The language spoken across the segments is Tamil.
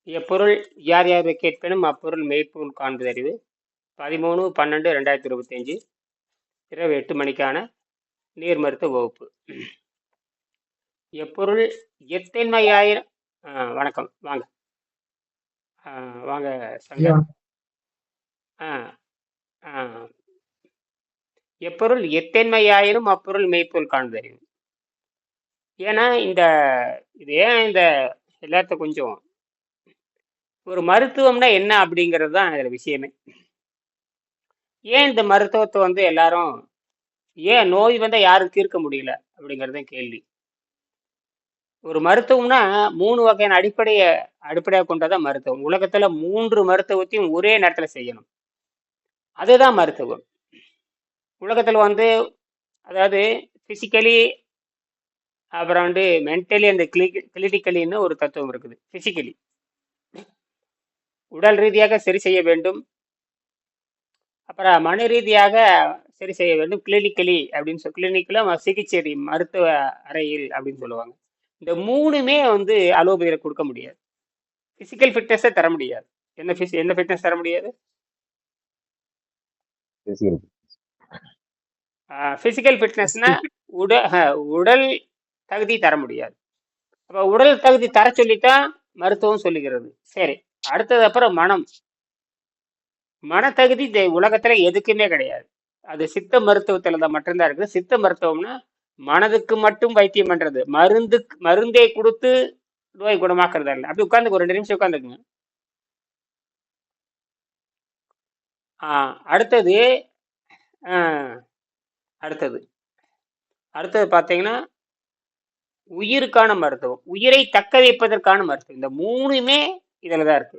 எப்பொருள் யார் யார் கேட்பினும் அப்பொருள் மெய்ப்பொருள் காண்பதறிவு 13/12/2025 இரவு 8 மணிக்கான நீர் மருத்துவ வகுப்பு. எப்பொருள் எத்தன்மையாயிரம். வணக்கம், வாங்க. வாங்க சங்கர். எப்பொருள் எத்தன்மையாயிரும் அப்பொருள் மெய்ப்பொருள் காண்பதறிவு. ஏன்னா இது ஏன் எல்லாத்த கொஞ்சம் ஒரு மருத்துவம்னா என்ன அப்படிங்கிறது தான் இதில் விஷயமே. ஏன் இந்த மருத்துவத்தை எல்லாரும் ஏன் நோய் யாரும் தீர்க்க முடியல அப்படிங்கிறது கேள்வி. ஒரு மருத்துவம்னா 3 வகையான அடிப்படையாக கொண்டதான் மருத்துவம். உலகத்துல 3 மருத்துவத்தையும் ஒரே நேரத்துல செய்யணும், அதுதான் மருத்துவம். உலகத்துல அதாவது பிசிக்கலி, அப்புறம் மென்டலி அண்ட் கிளினிக்கலின்னு ஒரு தத்துவம் இருக்குது. பிசிக்கலி உடல் ரீதியாக சரி செய்ய வேண்டும், அப்புறம் மன ரீதியாக சரி செய்ய வேண்டும். கிளினிக்கலி அப்படின்னு கிளினிக்கில் சிகிச்சை மருத்துவ அறையில் அப்படின்னு சொல்லுவாங்க. இந்த 3மே அலோபதியில் கொடுக்க முடியாது. பிசிக்கல் ஃபிட்னஸை தர முடியாது. என்ன ஃபிட்னஸ் தர முடியாது? பிசிக்கல் ஃபிட்னஸ்னா உடல் தகுதி தர முடியாது. அப்போ உடல் தகுதி தர சொல்லித்தான் மருத்துவம் சொல்லுகிறது. சரி, அடுத்தது அப்புறம் மனத்தகுதி இந்த உலகத்துல எதுக்குமே கிடையாது. அது சித்த மருத்துவத்துல தான் மட்டும்தான் இருக்குது. சித்த மருத்துவம்னா மனதுக்கு மட்டும் வைத்தியம் பண்றது, மருந்தே கொடுத்து நோய் குணமாக்குறது இல்லை. அப்படி உட்காந்து ஒரு 2 நிமிஷம் உட்காந்துக்குங்க. அடுத்தது பார்த்தீங்கன்னா உயிருக்கான மருத்துவம், உயிரை தக்க வைப்பதற்கான மருத்துவம். இந்த 3மே இதுல தான் இருக்கு.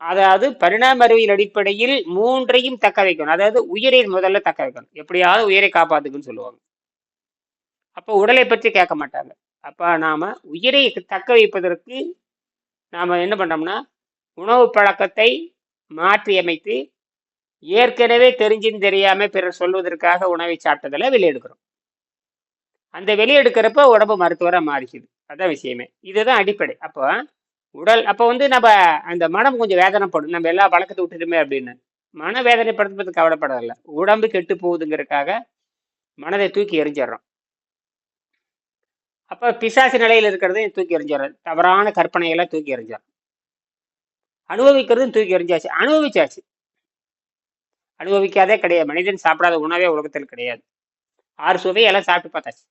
அதாவது பரிணாம அறிவியல் அடிப்படையில் 3ஐயும் தக்க வைக்கணும். அதாவது உயிரை முதல்ல தக்க வைக்கணும், எப்படியாவது உயிரை காப்பாத்துக்குன்னு சொல்லுவாங்க. அப்போ உடலை பற்றி கேட்க மாட்டாங்க. அப்ப நாம உயிரை தக்க வைப்பதற்கு நாம என்ன பண்றோம்னா உணவு பழக்கத்தை மாற்றி அமைத்து, ஏற்கனவே தெரிஞ்சுன்னு தெரியாம பிறர் சொல்வதற்காக உணவை சாப்பிட்டதில் வெளியெடுக்கிறோம். அந்த வெளியெடுக்கிறப்ப உடம்பு மருத்துவரா மாறிக்குது. அதான் விஷயமே, இதுதான் அடிப்படை. அப்போ நம்ம அந்த மனம் கொஞ்சம் வேதனைப்படும், நம்ம எல்லா பழக்கத்தை விட்டுட்டுமே அப்படின்னு. மன வேதனைப்படுத்துறதுக்கு கவலைப்படல, உடம்பு கெட்டு போகுதுங்கிறதுக்காக மனதை தூக்கி எறிஞ்சிடறோம். அப்ப பிசாசு நிலையில் இருக்கிறதையும் தூக்கி எறிஞ்சிடறோம், தவறான கற்பனையெல்லாம் தூக்கி எறிஞ்சிடறோம், அனுபவிக்கிறதும் தூக்கி எறிஞ்சாச்சு. அனுபவிச்சாச்சு, அனுபவிக்காதே கிடையாது. மனிதன் சாப்பிடாத உணவே உலகத்தில் கிடையாது. 6 சுவையெல்லாம் சாப்பிட்டு பார்த்தாச்சு.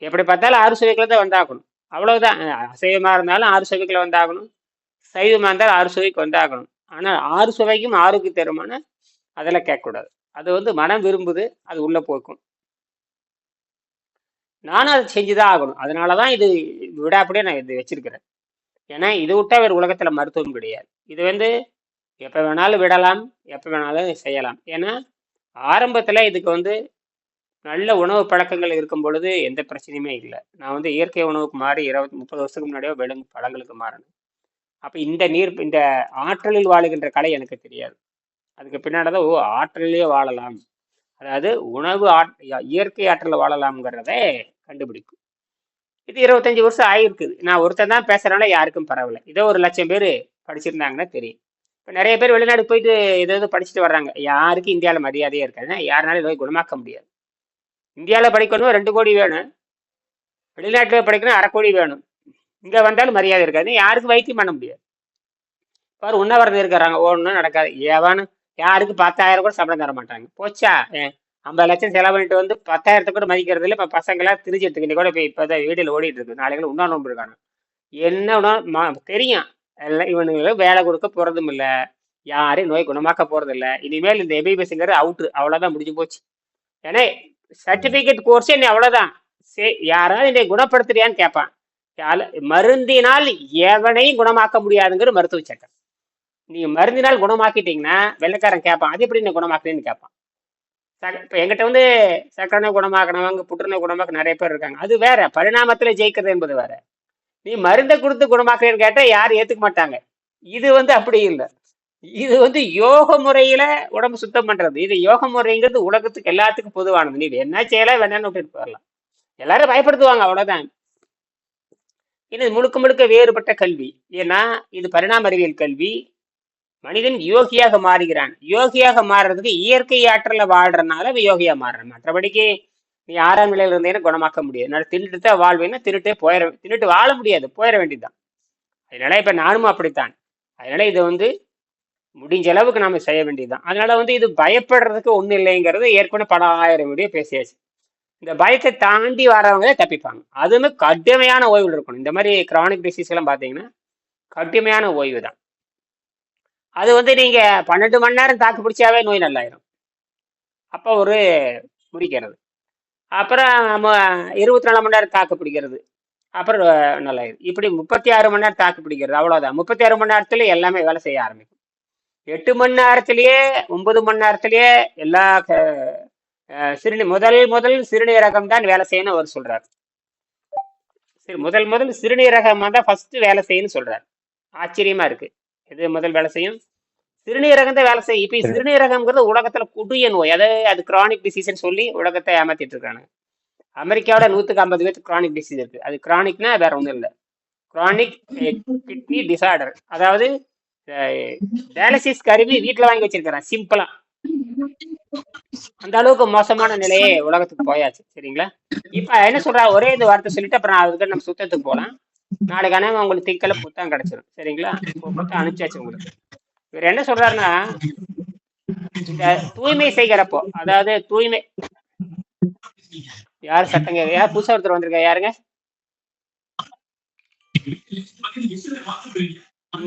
எப்படி பார்த்தாலும் 6 சுவைகளை தான் வந்தாகணும், அவ்வளவுதான். அசைவமா இருந்தாலும் 6 சுவைகளை வந்தாகணும், சைவமா இருந்தாலும் 6 சுவைக்கு வந்தாகணும். ஆனால் 6 சுவைக்கும் ஆரோக்கிய தருமான அதெல்லாம் கேட்கக்கூடாது. அது மனம் விரும்புது, அது உள்ள போக்கும். நானும் அதை செஞ்சுதான் ஆகணும். அதனாலதான் இது விடாப்படியே நான் இது வச்சிருக்கிறேன். ஏன்னா இது விட்டா வேறு உலகத்துல மருத்துவம் கிடையாது. இது எப்ப வேணாலும் விடலாம், எப்ப வேணாலும் செய்யலாம். ஏன்னா ஆரம்பத்துல இதுக்கு நல்ல உணவு பழக்கங்கள் இருக்கும் பொழுது எந்த பிரச்சனையுமே இல்லை. நான் இயற்கை உணவுக்கு மாறி 20-30 வருஷத்துக்கு முன்னாடியோ விலங்கு பழங்களுக்கு மாறணும். அப்ப இந்த ஆற்றலில் வாழுகின்ற கலை எனக்கு தெரியாது. அதுக்கு பின்னாடிதான் ஆற்றலிலே வாழலாம், அதாவது உணவு இயற்கை ஆற்றல வாழலாம்ங்கிறத கண்டுபிடிக்கும். இது 25 வருஷம் ஆகிருக்குது. நான் ஒருத்தன் தான் பேசுறதுனால யாருக்கும் பரவாயில்ல. இதோ 1 லட்சம் பேர் படிச்சிருந்தாங்கன்னா தெரியும். இப்போ நிறைய பேர் வெளிநாடு போயிட்டு ஏதாவது படிச்சுட்டு வர்றாங்க. யாருக்கும் இந்தியாவில் மரியாதையே இருக்காது, யாருனாலும் இதை குணமாக்க முடியாது. இந்தியாவில் படிக்கணும் 2 கோடி வேணும், வெளிநாட்டில் படிக்கணும் 1/2 கோடி வேணும். இங்கே வந்தாலும் மரியாதை இருக்காது, யாருக்கும் வைத்தியம் பண்ண முடியாது. பாரு உண்ணாவிரதம் இருக்கிறாங்க, ஒன்றும் நடக்காது. யாருக்கு 10,000 கூட சம்பளம் தர மாட்டாங்க. போச்சா, 50 லட்சம் செலவு பண்ணிட்டு 10,000 கூட மதிக்கிறது இல்லை. இப்போ பசங்களாம் திருச்சி எடுத்துக்கிட்டு கூட இப்போதான் வீடியோவில் ஓடிட்டு இருக்கு. நாளைக்கு உண்ணா நோம்பு இருக்காங்க. என்ன தெரியும், எல்லாம் இவனுங்களுக்கு வேலை கொடுக்க போறதும் இல்லை, யாரையும் நோய் குணமாக்க போறது இல்லை. இனிமேல் இந்த எபிபிஎஸ்ங்கிறது அவுட்டு, அவ்வளோதான், முடிஞ்சு போச்சு. ஏன்னா சர்டிபிகேட் கோர்ஸே நீ அவ்வளோதான். யாராவது என்னை குணப்படுத்துறியான்னு கேட்பான். மருந்தினால் எவனையும் குணமாக்க முடியாதுங்கிற மருத்துவ சட்டம். நீங்க மருந்தினால் குணமாக்கிட்டீங்கன்னா வெள்ளைக்காரன் கேட்பான், அது எப்படி நீ குணமாக்குறேன்னு கேட்பான். இப்போ எங்கிட்ட சக்கரை குணமாக்கணவங்க, புற்றுநோய் குணமாக்க நிறைய பேர் இருக்காங்க. அது வேற, பரிணாமத்துல ஜெயிக்கிறது என்பது வேற. நீ மருந்தை கொடுத்து குணமாக்குறேன்னு கேட்டா யாரும் ஏத்துக்க மாட்டாங்க. இது அப்படி இல்லை. இது யோக முறையில உடம்பு சுத்தம் பண்றது. இது யோக முறைங்கிறது உலகத்துக்கு எல்லாத்துக்கும் பொதுவானது. நீ என்ன செய்யலாம், வேணான்னு விட்டுட்டு போயிடலாம். எல்லாரும் பயப்படுத்துவாங்க, அவ்வளவுதான். இது முழுக்க முழுக்க வேறுபட்ட கல்வி. ஏன்னா இது பரிணாம அறிவியல் கல்வி. மனிதன் யோகியாக மாறுகிறான். யோகியாக மாறுறதுக்கு இயற்கை ஆற்றல வாழ்றதுனால அவன் யோகியா மாறுறான். மற்றபடிக்கு நீ 6ஆம் நிலையில இருந்தேன்னு குணமாக்க முடியாது. நான் தின்னுட்டு தான் வாழ்வேன்னா தின்னுட்டு வாழ முடியாது, போயிட வேண்டியதுதான். அதனால இப்ப நானும் அப்படித்தான். அதனால இதை முடிஞ்ச அளவுக்கு நாம செய்ய வேண்டியதுதான். அதனால இது பயப்படுறதுக்கு ஒண்ணும் இல்லைங்கிறது ஏற்கனவே பல ஆயிரம் வீடியோ பேசியாச்சு. இந்த பயத்தை தாண்டி வரவங்களே தப்பிப்பாங்க. அதுவுமே கடுமையான ஓய்வு இருக்கணும். இந்த மாதிரி கிரானிக் டிசீஸ் எல்லாம் பாத்தீங்கன்னா கடுமையான ஓய்வு தான். அது நீங்க 12 மணி நேரம் தாக்கு பிடிச்சாவே நோய் நல்லாயிரும். அப்போ முடிக்கிறது. அப்புறம் நம்ம 24 மணி நேரம் தாக்கு பிடிக்கிறது, அப்புறம் நல்லாயிரும். இப்படி 36 மணி நேரம் தாக்கு பிடிக்கிறது, அவ்வளவுதான். 36 மணி நேரத்துல எல்லாமே வேலை செய்ய ஆரம்பிக்கும். 8 மணி நேரத்திலேயே 9 மணி நேரத்திலேயே எல்லா முதல் சிறுநீரகம் தான் வேலை செய்யணும் அவர் சொல்றாரு. சரி, முதல் சிறுநீரகம் தான் ஃபர்ஸ்ட் வேலை செய்யணும்னு சொல்றாரு. ஆச்சரியமா இருக்கு. எது முதல் வேலை செய்யும்? சிறுநீரகம் தான் வேலை செய்யும். இப்ப சிறுநீரகம்ங்கிறது உலகத்துல கொடிய நோய். அது கிரானிக் டிசீஸ்ன்னு சொல்லி உலகத்தை ஏமாத்திட்டு இருக்காங்க. அமெரிக்காவோட 150 பேருக்கு கிரானிக் டிசீஸ் இருக்கு. அது கிரானிக்னா வேற ஒன்றும் இல்லை. Chronic kidney disorder. அதாவது டயாலிசிஸ் கருவி வீட்டுல வாங்கி வச்சிருக்கிறேன் சிம்பிளா. அந்த அளவுக்கு மோசமான நிலையே உலகத்துக்கு போயாச்சு. சரிங்களா? இப்ப என்ன சொல்றா, ஒரே இந்த வார்த்தை சொல்லிட்டு அப்புறம் அதுக்கு நம்ம சுத்தத்துக்கு போகலாம். நாளைக்கு ஆனா உங்களுக்கு திக்கல புத்தகம் கிடைச்சிடும். சரிங்களா? புத்தகம் அனுப்பிச்சாச்சு உங்களுக்கு. இவர் என்ன சொல்றாருன்னா, இந்த தூய்மை செய்கிறப்போ, அதாவது தூய்மை, யார் சத்தங்க, யார் புதுசா ஒருத்தர் வந்திருக்க, யாருங்க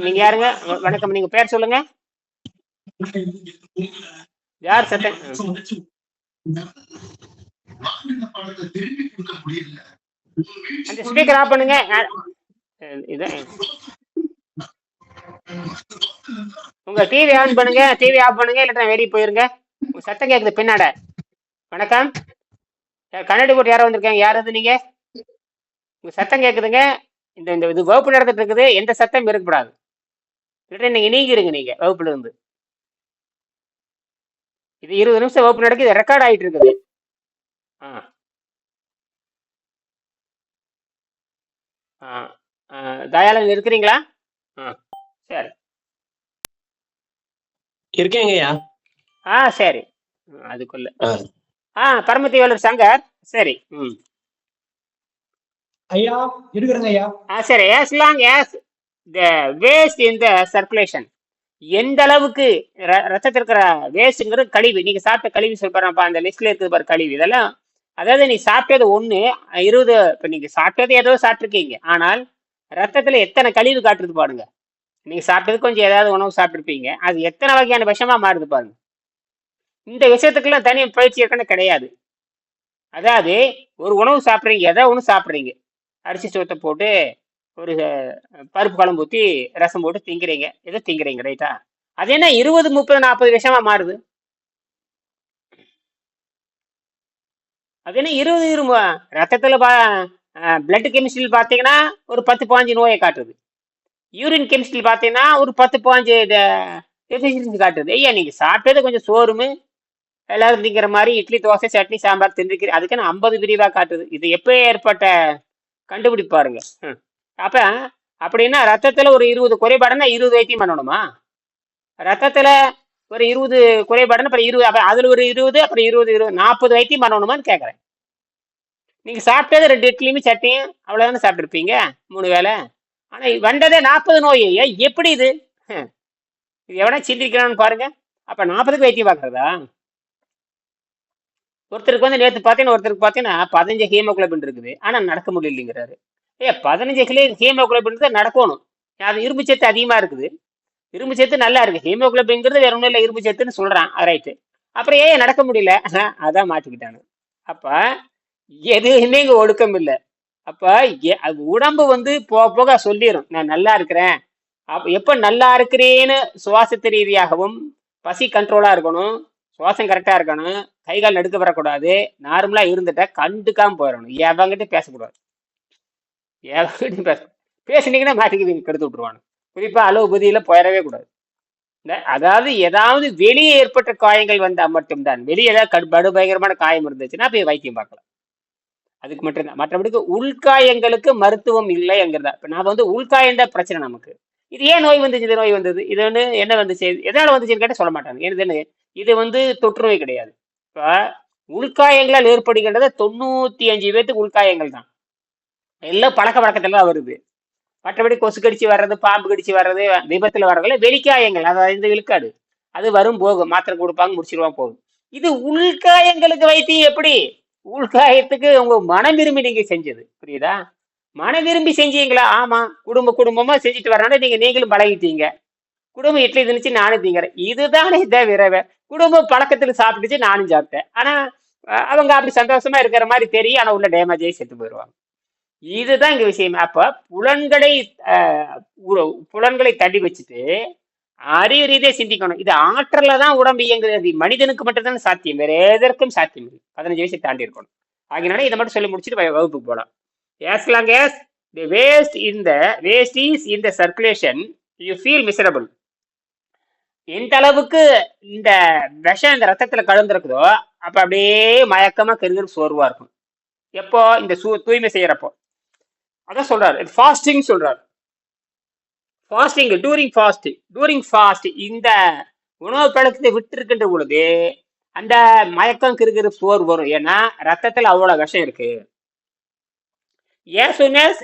நீங்க? யாருங்க? வணக்கம், நீங்க பேர் சொல்லுங்க. யார் சத்தம்? அந்த ஸ்பீக்கர் ஆஃப் பண்ணுங்க. உங்க டிவி ஆன் பண்ணுங்க, டிவி ஆஃப் பண்ணுங்க, இல்ல வெளியே போயிருங்க. உங்க சத்தம் கேக்குது பின்னாட. வணக்கம், கண்ணாடி போட்டு யாரும் வந்திருக்காங்க, யாராவது நீங்க? உங்க சத்தம் கேக்குதுங்க. இந்த இது வகுப்பு நடந்துட்டு இருக்குது, எந்த சத்தம் இருக்கக்கூடாது. நீங்க நீங்கிருங்க, நீங்க வகுப்புல இருந்து. இது 20 நிமிஷம் வகுப்பு நடக்குது, ரெக்கார்ட் ஆயிட்டு இருக்குது. தயாளன் இருக்கிறீங்களா? சரி, இருக்கேங்கய்யா. சரி. அதுக்குள்ள பரமத்தி வேலூர் சங்கர். சரி. ஐயா இருக்கிறேங்க ஐயா. சரி. as long as the waste in the circulation, எந்த அளவுக்கு ரத்தத்தில் இருக்கிற வேஸ்ட்ங்கிறது கழிவு, நீங்க சாப்பிட்ட கழிவு சொல்றப்ப அந்த லிஸ்ட்ல இருக்குது பாரு கழிவு, இதெல்லாம். அதாவது நீ சாப்பிட்டது 20, இப்ப நீங்க சாப்பிட்டது ஏதோ சாப்பிட்டுருக்கீங்க, ஆனால் ரத்தத்துல எத்தனை கழிவு காட்டுறது பாருங்க. நீங்க சாப்பிட்டது கொஞ்சம் ஏதாவது உணவு சாப்பிட்டுருப்பீங்க, அது எத்தனை வகையான விஷமா மாறுது பாருங்க. இந்த விஷயத்துக்கெல்லாம் தனி பயிற்சி ஏற்கனவே கிடையாது. அதாவது ஒரு உணவு சாப்பிட்றீங்க, ஏதோ ஒன்று சாப்பிட்றீங்க, அரிசி சோத்தை போட்டு ஒரு பருப்பு குழம்பு ஊற்றி ரசம் போட்டு திங்கிறீங்க, ஏதோ திங்கிறீங்க, ரைட்டா? அது என்ன 20, 30, 40 விஷமா மாறுது? அது என்ன 20 ரத்தத்துல பிளட் கெமிஸ்ட்ரியில் பார்த்தீங்கன்னா ஒரு 10-15 நோயை காட்டுது. யூரின் கெமிஸ்ட்ரியில் பார்த்தீங்கன்னா ஒரு 10-15 டெஃபிஷியன்சி காட்டுது. ஐயா, நீங்க சாப்பிட்டது கொஞ்சம் சோறுமு எல்லாரும் திங்கிற மாதிரி இட்லி, தோசை, சட்னி, சாம்பார் தின்றுக்கிறீங்க, அதுக்குன்னு 50 பிரிவா காட்டுது. இது எப்போ ஏற்பட்ட கண்டுபிடிப்பாருங்க. அப்ப அப்படின்னா ரத்தத்துல ஒரு 20 குறைபாடுன்னா 20 வைத்தியம் பண்ணணுமா? ரத்தத்துல ஒரு 20 குறைபாடுன்னா அப்புறம் 20, அப்புறம் அதுல ஒரு 20, அப்புறம் 20, 40 வைத்தியம் பண்ணணுமான்னு கேட்கறேன். நீங்க சாப்பிட்டது 2 இட்லியுமே சட்னியும் அவ்வளவுதானே சாப்பிட்டுருப்பீங்க 3 வேளை. ஆனா வந்ததே 40 நோய். எப்படி இது எவனா சிந்திக்கணும்னு பாருங்க. அப்ப 40க்கு வைத்தியம் பார்க்கறதா? ஒருத்தருக்கு நேற்று பார்த்தீங்கன்னா, ஒருத்தருக்கு பார்த்தீங்கன்னா 15 ஹீமோகுளோபின் இருக்குது, ஆனா நடக்க முடியலைங்கிறாரு. 15 ஹீமோகுளோபின் தான் நடக்கணும். அது இரும்பு சத்து அதிகமா இருக்குது, இரும்பு சத்து நல்லா இருக்கு, ஹீமோகுளோபின்ங்கிறது வேற ஒன்றும் இல்லை, இரும்பு சத்துன்னு சொல்றான், ரைட்டு. அப்புறம் ஏன் நடக்க முடியல? அதான் மாட்டிக்கிட்டானு. அப்ப எதுவுமே இங்க ஒடுக்கம் இல்லை. அப்ப உடம்பு போக போக சொல்லிடும், நான் நல்லா இருக்கிறேன். எப்ப நல்லா இருக்கிறேன்னு சுவாசத்து ரீதியாகவும் பசி கண்ட்ரோலா இருக்கணும், சுவாசம் கரெக்டா இருக்கணும், கை கால் நடுக்க வரக்கூடாது, நார்மலா இருந்துட்டா கண்டுக்காம போயிடணும். எவங்கிட்ட பேசக்கூடாது, எவங்கிட்ட பேசினீங்கன்னா மாட்டிக்கு கெடுத்து விட்டுருவானு. குறிப்பா அலோபதியில போயிடவே கூடாது. அதாவது ஏதாவது வெளியே ஏற்பட்ட காயங்கள் வந்தா மட்டும்தான், வெளியே ஏதாவது படுபயங்கரமான காயம் இருந்துச்சுன்னா போய் வைத்தியம் பார்க்கலாம். அதுக்கு மட்டும்தான். மற்றபடிக்கு உள்காயங்களுக்கு மருத்துவம் இல்லைங்கிறதா. இப்ப நான் வந்து உள்காயம் தான் பிரச்சனை நமக்கு. இது ஏன் நோய் வந்துச்சு, இது நோய் வந்தது, இது வந்து என்ன வந்துச்சு, எதனால வந்துச்சுன்னு கேட்டா சொல்ல மாட்டாங்க. ஏன்னு இது வந்து தொற்று நோய் கிடையாது. இப்ப உள்காயங்களால் ஏற்படுகின்றது 95 பேத்துக்கு உள்காயங்கள் தான். எல்லாம் பழக்க வழக்கத்துல தான் வருது. மற்றபடி கொசு கடிச்சு வர்றது, பாம்பு கடிச்சு வர்றது, விபத்துல வர்றதுல வெளிக்காயங்கள், அதாவது இந்த விழுக்காடு, அது வரும் போகும், மாத்திரை கொடுப்பாங்க, முடிச்சிருவாங்க, போகும். இது உள்காயங்களுக்கு வைத்தியம் எப்படி? உள்காயத்துக்கு உங்க மனம் விரும்பி நீங்க செஞ்சது, புரியுதா? மனம் விரும்பி செஞ்சீங்களா? ஆமா, குடும்பமா செஞ்சுட்டு வர்றனால நீங்களும் பழகிட்டீங்க. குடும்பம் இட்லி திணிச்சு நானும் திங்கிறேன், இதுதானே தவிர குடும்ப பழக்கத்துல சாப்பிட்டுச்சு, நானும் சாப்பிட்டேன். ஆனா அவங்க அப்படி சந்தோஷமா இருக்கிற மாதிரி தெரியும், ஆனா உள்ள டேமேஜ் ஆகி செத்து போயிடுவாங்க. இதுதான் இங்க விஷயம். அப்ப புலன்களை புலன்களை தள்ளி வச்சுட்டு அறிவு ரீதியா சிந்திக்கணும். இது ஆற்றல தான் உடம்பு இயங்குறது, மனிதனுக்கு மட்டும்தான் சாத்தியம், வேற எதற்கும் சாத்தியம் இல்லை. 15 வயசை தாண்டி இருக்கணும். ஆகினால இதை மட்டும் சொல்லி முடிச்சுட்டு வகுப்புக்கு போலாம். as long as the waste is in the circulation, you feel miserable. எந்த அளவுக்கு இந்த விஷம் இந்த ரத்தத்துல கலந்துருக்குதோ அப்ப அப்படியே மயக்கமா கருது சோர்வா இருக்கும். எப்போ இந்த தூய்மை செய்யறப்போ. அதான் சொல்றாரு, ஃபாஸ்டிங் சொல்றாரு. ஃபாஸ்டிங், டூரிங் ஃபாஸ்ட் இந்த உணவு பழக்கத்தை விட்டு இருக்கின்ற பொழுது அந்த மயக்கம் கிருகிரு சோர் வரும். ஏன்னா ரத்தத்துல அவ்வளவு விஷம் இருக்கு. as soon as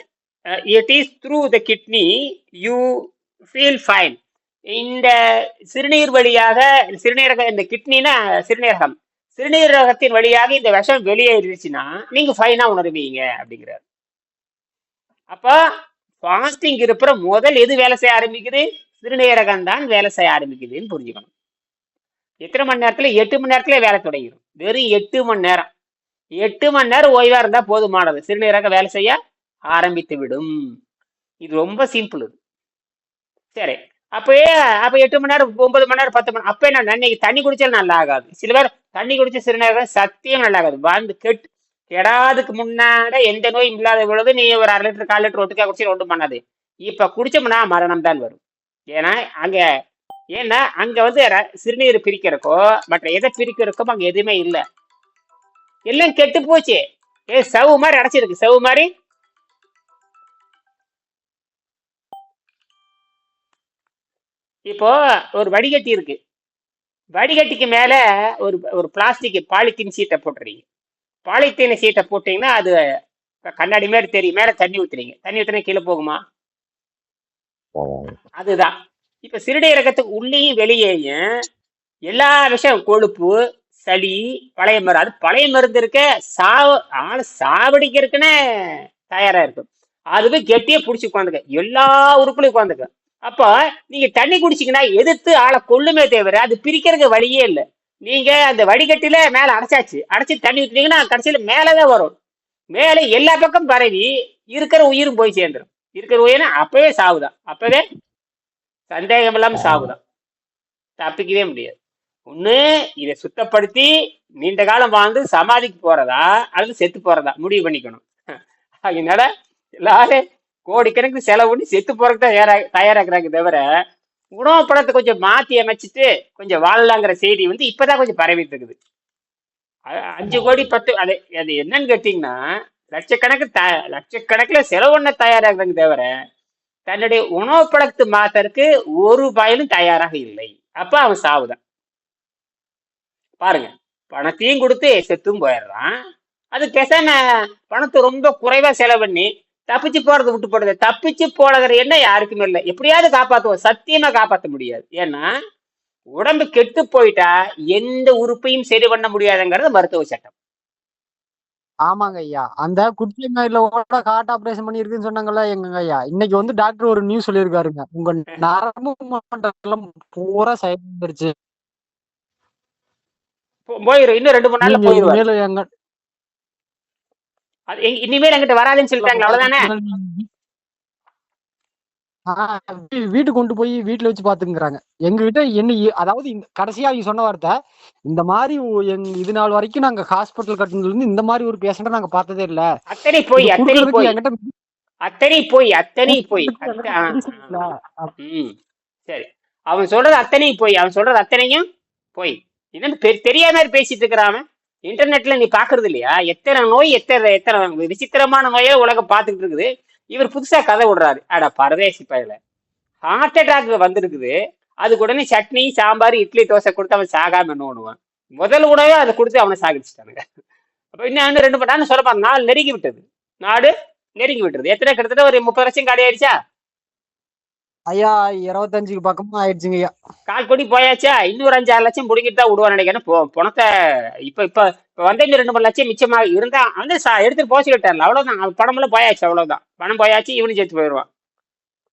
it is through the kidney you feel fine. இந்த சிறுநீர் வழியாக, சிறுநீரக, இந்த கிட்னினா சிறுநீரகம், சிறுநீரகத்தின் வழியாக இந்த விஷம் வெளியேறிடுச்சுன்னா நீங்க ஃபைனா உணர்வீங்க அப்படிங்கிறார். அப்ப ஃபாஸ்டிங் இருப்ப முதல் எது வேலை செய்ய ஆரம்பிக்குது? சிறுநீரகம் தான் வேலை செய்ய ஆரம்பிக்குதுன்னு புரிஞ்சுக்கணும். எத்தனை மணி நேரத்துல? 8 மணி நேரத்துல வேலை தொடங்கிடும். வெறும் 8 மணி நேரம். 8 மணி நேரம் ஓய்வா இருந்தா போதுமானது, சிறுநீரகம் வேலை செய்ய ஆரம்பித்து விடும். இது ரொம்ப சிம்பிள். இது சரி. அப்ப 8 மணி நேரம், 9 மணி நேரம், 10 மணி நேரம், அப்ப என்ன, இன்னைக்கு தண்ணி குடிச்சாலும் நல்லா ஆகாது. சில பேர் தண்ணி குடிச்ச சிறுநீரகம் சத்தியம் நல்லா ஆகாது. வாழ்ந்து கெடாதுக்கு முன்னாட எந்த நோயும் இல்லாத பொழுது நீ ஒரு 1/2 லிட்டர் 1/4 லிட்டர் ஒட்டுக்கா குடிச்சு ஒன்றும் பண்ணாது. இப்ப குடிச்சோம்னா மரணம் தான் வரும். ஏன்னா அங்க வந்து சிறுநீர் பிரிக்கிறக்கோ மற்ற எதை பிரிக்கிறக்கோ அங்க எதுவுமே இல்லை, எல்லாம் கெட்டு போச்சு. சவு மாதிரி அடைச்சிருக்கு, சவு மாதிரி. இப்போ ஒரு வடிகட்டி இருக்கு, வடிகட்டிக்கு மேல ஒரு பிளாஸ்டிக் பாலித்தீன் சீட்டை போட்டுறீங்க. பாலித்தீன் சீட்டை போட்டீங்கன்னா அது கண்ணாடி மாதிரி தெரியும். மேல தண்ணி ஊத்துறீங்க, தண்ணி ஊத்துனா கீழே போகுமா? அதுதான். இப்ப சிறுநீரகத்துக்கு உள்ளேயும் வெளியேயும் எல்லா விஷயம், கொழுப்பு, சளி, பழைய மருந்து, அது பழைய மருந்து இருக்க சாவடிக்கிறதுக்குன்னு தயாரா இருக்கும். அதுவே கெட்டியே பிடிச்சி உட்காந்துக்க, எல்லா உறுப்புலையும் உட்காந்துக்க. அப்ப நீங்க தண்ணி குடிச்சீங்கன்னா எதிர்த்து ஆளை கொள்ளுமே தவிர அது பிரிக்கிறதுக்கு வழியே இல்லை. நீங்க அந்த வடிகட்டில மேல அடைச்சு தண்ணி ஊற்றினீங்கன்னா கடைசியில மேலதான் வரும். மேல எல்லா பக்கம் பரவி இருக்கிற உயிரும் போய் சேர்ந்துடும். இருக்கிற உயிரை அப்பவே சாவுதான், அப்பவே சந்தேகம் இல்லாம சாவுதான், தப்பிக்கவே முடியாது. ஒண்ணு இதை சுத்தப்படுத்தி நீண்ட காலம் வாழ்ந்து சமாதிக்கு போறதா அல்லது செத்து போறதா முடிவு பண்ணிக்கணும். அதனால எல்லாரும் கோடிக்கணக்கு செலவு பண்ணி செத்து போறதுக்கு தான் தயாராக்குறாங்க தவிர உணவு பழத்தை கொஞ்சம் மாத்தி அமைச்சிட்டு கொஞ்சம் வாழலாங்கிற செய்தி வந்து இப்பதான் கொஞ்சம் பரவிட்டு இருக்குது. 5 கோடி 10, அது என்னன்னு கேட்டீங்கன்னா லட்சக்கணக்கில் செலவு பண்ண தயாராகிறாங்க தவிர தன்னுடைய உணவு பழக்கத்தை மாத்தறதுக்கு ஒரு ரூபாயிலும் தயாராக இல்லை. அப்ப அவன் சாவுதான். பாருங்க, பணத்தையும் கொடுத்து செத்தும் போயிடுறான். அது பேசாம பணத்தை ரொம்ப குறைவா செலவு பண்ணி தப்பிச்சு போறது விட்டு போடுறது. தப்பிச்சு போடுற என்ன யாருக்குமே இல்லை. எப்படியாவது காப்பாற்றுவோம், சத்தியமா காப்பாற்ற முடியாது. ஏன்னா உடம்பு கெட்டு போயிட்டா எந்த உறுப்பையும் சரி பண்ண முடியாதுங்கிறது மருத்துவ சட்டம். ஆமாங்க ஐயா, அந்த குட்டி நோயில ஹார்ட் ஆபரேஷன் பண்ணிருக்குன்னு சொன்னாங்கல்ல எங்க ஐயா, இன்னைக்கு வந்து டாக்டர் ஒரு நியூஸ் சொல்லியிருக்காருங்க, உங்க நரம்பு மண்டலம் பூரா செயல்படுச்சு போயிரும். இன்னும் 2 3 நாள்ல போயிரும். எங்க இனிமேல் எங்கிட்ட வராதுன்னு சொல்லிட்டாங்க, அவ்வளவுதானே. வீட்டுக்கு கொண்டு போய் வீட்டுல வச்சு பாத்துக்கிறாங்க. எங்க கிட்ட என்ன, அதாவது கடைசியா அவங்க சொன்ன வார்த்தை, இந்த மாதிரி இது நாள் வரைக்கும் நாங்க ஹாஸ்பிட்டல் கட்டினதுல இருந்து இந்த மாதிரி ஒரு பேஷண்ட நாங்க பார்த்ததே இல்ல. அத்தனை போய் சரி, அவன் சொல்றது அத்தனையும் போய், அவன் சொல்றது அத்தனையும் போய். என்னன்னு தெரியாத மாதிரி பேசிட்டு இருக்கிறான். இன்டர்நெட்ல நீ பாக்குறது இல்லையா? எத்தனை நோய், எத்தனை எத்தனை விசித்திரமான நோயை உலகம் பார்த்துக்கிட்டு இருக்குது. இவர் புதுசா கதை விடுறாரு. அட பரதேசி பயல, ஹார்ட் அட்டாக் வந்திருக்குது, அதுக்கு உடனே சட்னி சாம்பார் இட்லி தோசை கொடுத்து அவன் சாகாம என்ன பண்ணுவான்? முதல் உணவே அதை கொடுத்து அவனை சாகிச்சுட்டானுங்க. அப்ப இன்னும் 2 மணி நேரம் சொல்லப்பாங்க, நாடு நெருங்கி விட்டது. நாடு நெருங்கி விட்டுறது. எத்தனை கிட்டத்தட்ட ஒரு 30 லட்சம் காலி ஆயிடுச்சா? ஐயா 25க்கு பக்கமா ஆயிடுச்சுங்க ஐயா. கால் கோடி போயாச்சா? இன்னொரு 5-6 லட்சம் பிடிக்கிட்டு தான் விடுவான் நினைக்கிறேன். பணத்தை இப்ப இப்ப இப்ப வந்து இன்னும் 2-3 லட்சம் மிச்சமா இருந்தா வந்து எடுத்துட்டு போச்சுக்கிட்டார்ல, அவ்வளவுதான். அவன் பணமெல்லாம் போயாச்சு, அவ்வளவுதான். பணம் போயாச்சு, இவனு சேர்த்து போயிடுவான்.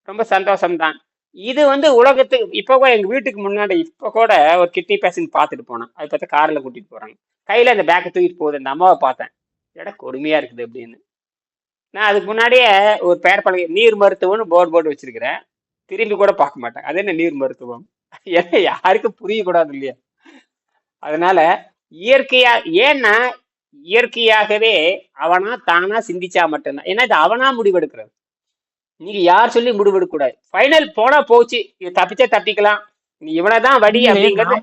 ரொம்ப சந்தோஷம் தான். இது வந்து உலகத்துக்கு இப்போ கூட எங்க வீட்டுக்கு முன்னாடி இப்ப கூட ஒரு கிட்னி பேஷண்ட் பார்த்துட்டு போனேன். அது பார்த்தா கார்ல கூட்டிட்டு போறாங்க, கையில அந்த பேக்கை தூக்கிட்டு போகுது. அந்த அம்மாவை பார்த்தேன், எட கொடுமையா இருக்குது அப்படின்னு. நான் அதுக்கு முன்னாடியே ஒரு பெயர் பலகை நீர் மருத்துவம்னு போர்டு வச்சிருக்கிறேன். திரும்பி கூட பார்க்க மாட்டேன். அது என்ன நீர் மருத்துவம்? ஏன்னா யாருக்கும் புரியக்கூடாது இல்லையா? அதனால இயற்கையா, ஏன்னா இயற்கையாகவே அவனா தானா சிந்திச்சா மட்டும்தான். ஏன்னா இது அவனா முடிவெடுக்கிறது. நீங்க யார் சொல்லி முடிவெடுக்க கூடாது. ஃபைனல் போனா போச்சு, இது தப்பிச்சா தப்பிக்கலாம், நீ இவனதான் வடி அப்படிங்கிறது.